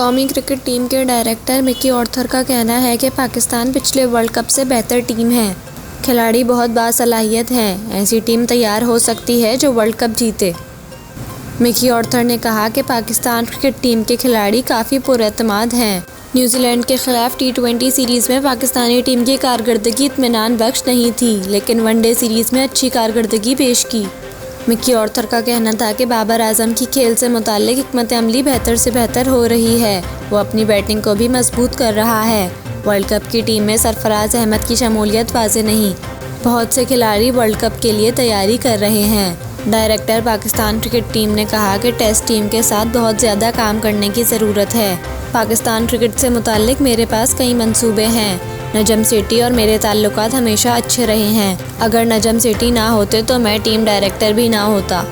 कौमी cricket team के director Mickey Arthur का कहना है कि पाकिस्तान पिछले वर्ल्ड कप से बेहतर टीम है। खिलाड़ी बहुत बासलाहियत हैं, ऐसी टीम तैयार हो सकती है जो वर्ल्ड कप जीते। मिकी आर्थर ने कहा कि पाकिस्तान क्रिकेट टीम के खिलाड़ी काफ़ी पुरएतमाद हैं। न्यूजीलैंड के खिलाफ T20 सीरीज़ में पाकिस्तानी टीम की कारकर्दगी इत्मीनान बख्श नहीं थी, लेकिन वनडे सीरीज़ में अच्छी कारकर्दगी पेश की। मिकी आर्थर का कहना था कि बाबर आजम की खेल से मुताल्लिक हिकमत अमली बेहतर से बेहतर हो रही है। वो अपनी बैटिंग को भी मजबूत कर रहा है। वर्ल्ड कप की टीम में सरफराज अहमद की शमूलियत वाज़ेह नहीं। बहुत से खिलाड़ी वर्ल्ड कप के लिए तैयारी कर रहे हैं। डायरेक्टर पाकिस्तान क्रिकेट टीम ने कहा कि टेस्ट टीम के साथ बहुत ज़्यादा काम करने की ज़रूरत है। पाकिस्तान क्रिकेट से मुताल्लिक मेरे पास कई मंसूबे हैं। नजम सेठी और मेरे ताल्लुकात हमेशा अच्छे रहे हैं। अगर नजम सेठी ना होते तो मैं टीम डायरेक्टर भी ना होता।